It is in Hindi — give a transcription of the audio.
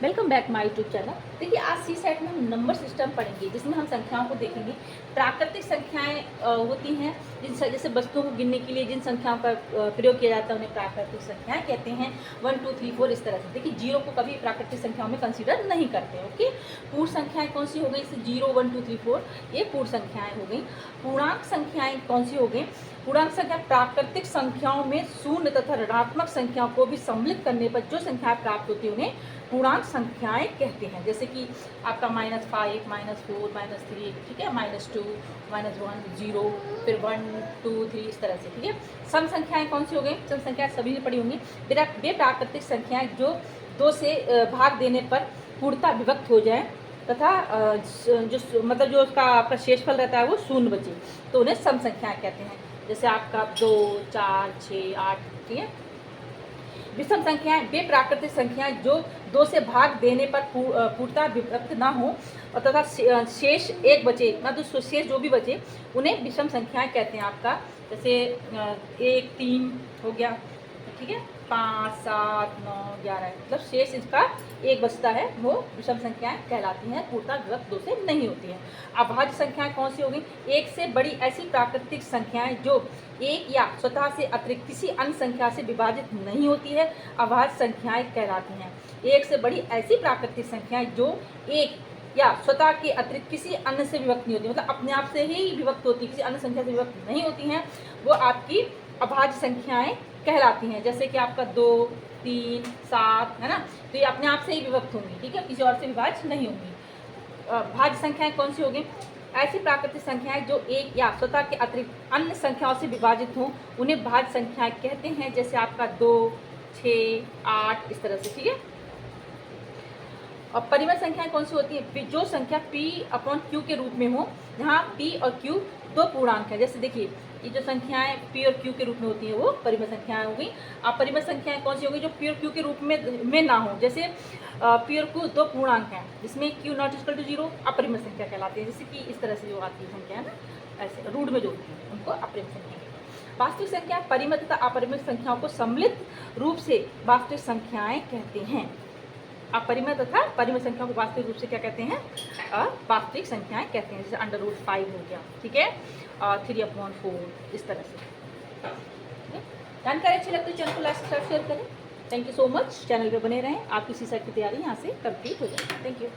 Welcome back my YouTube channel. देखिए आज सी सेट में हम नंबर सिस्टम पढ़ेंगे जिसमें हम संख्याओं को देखेंगे। प्राकृतिक संख्याएं होती हैं जैसे वस्तुओं को गिनने के लिए जिन संख्याओं का प्रयोग किया जाता है उन्हें प्राकृतिक संख्याएं कहते हैं। 1 2 3 4 इस तरह से। देखिए जीरो को कभी प्राकृतिक संख्याओं में कंसीडर नहीं करते। ओके, पूर्ण संख्याएं कौन सी हो गई? जैसे 0 1 2 3 4 ये पूर्ण संख्याएं हो गई। पूर्णांक संख्याएं कौन सी हो गई? पूर्णांक संख्या प्राकृतिक संख्याओं में शून्य तथा ऋणात्मक संख्याओं को भी सम्मिलित करने पर जो संख्याएं प्राप्त होती है उन्हें पूर्णांक संख्याएं कहते हैं। जैसे कि आपका -5 -4 -3, ठीक है, -2 -1 0, फिर 1 2 3 इस तरह से। ठीक है, सम संख्याएं कौन सी हो गई? सम संख्याएं सभी ने पढ़ी होंगी। वे प्राकृतिक संख्याएं जो 2 से भाग देने पर पूर्णतः विभक्त हो जाए तथा जो मतलब जो उसका आपका शेषफल रहता है वो शून्य बचे तो उन्हें सम संख्याएं कहते हैं। जैसे आपका 2 4 6 8। ठीक है, विषम संख्याएं वे प्राकृतिक संख्याएं जो 2 से भाग देने पर पूर्णतः विभक्त ना हो और तथा शेष एक बचे, मतलब शेष जो भी बचे उन्हें विषम संख्याएं कहते हैं। आपका जैसे 1 3 हो गया, ठीक है, 5 7 9 11, मतलब शेष इसका एक बचता है वो विषम संख्याएं कहलाती हैं, पूर्णतः विभक्त 2 से नहीं होती हैं। अभाज्य संख्याएं कौन सी होगी? एक से बड़ी ऐसी प्राकृतिक संख्याएं जो एक या स्वतः से अतिरिक्त किसी अन्य संख्या से विभाजित नहीं होती है, अभाज्य संख्याएं कहलाती हैं। एक से बड़ी ऐसी प्राकृतिक संख्याएं जो एक या स्वतः के अतिरिक्त किसी अन्य से विभक्त नहीं होती, मतलब अपने आप से ही विभक्त होती, किसी अन्य संख्या से विभक्त नहीं होती हैं, वो आपकी अभाज्य संख्याएं कहलाती हैं। जैसे कि आपका 2 3 7 है ना, तो ये अपने आप से ही विभक्त होंगी, ठीक है, किसी और से विभाज्य नहीं होंगी। भाज्य संख्याएं कौन सी होगी? ऐसी प्राकृतिक संख्याएं जो एक या स्वतः के अतिरिक्त अन्य संख्याओं से विभाजित हों उन्हें भाज्य संख्याएं कहते हैं। जैसे आपका 2 6 8 इस तरह से। ठीक है, और परिमेय संख्याएं कौन सी होती है? जो संख्या P/Q के रूप में हो, जहाँ P और Q दो पूर्णांक हैं। जैसे देखिए ये जो संख्याएं P और Q के रूप में होती हैं वो परिमेय संख्याएं हो गई। अब परिमेय संख्याएं कौन सी होगी? जो P और Q के रूप में ना हो। जैसे P और Q दो पूर्णांक हैं जिसमें Q ≠ 0 अपरिमेय संख्या कहलाती है। जैसे कि इस तरह से जो आती है संख्या है ना, ऐसे रूट में जो होती है उनको अपरिमेय संख्या कहते हैं। वास्तविक संख्या परिमेय तथा अपरिमेय संख्याओं को सम्मिलित रूप से वास्तविक संख्याएं कहते हैं। अपरिमेय तथा परिमेय संख्या को वास्तविक रूप से क्या कहते हैं? वास्तविक संख्याएं कहते हैं। जैसे √5 हो गया, ठीक है, 3/4 इस तरह से। जानकारी अच्छी लगती है चैनल को लाइक सब्सक्राइब शेयर करें। Thank you so much. Channel पे बने रहें, आपकी सी सेट की तैयारी यहाँ से कंप्लीट हो जाएगी। Thank you.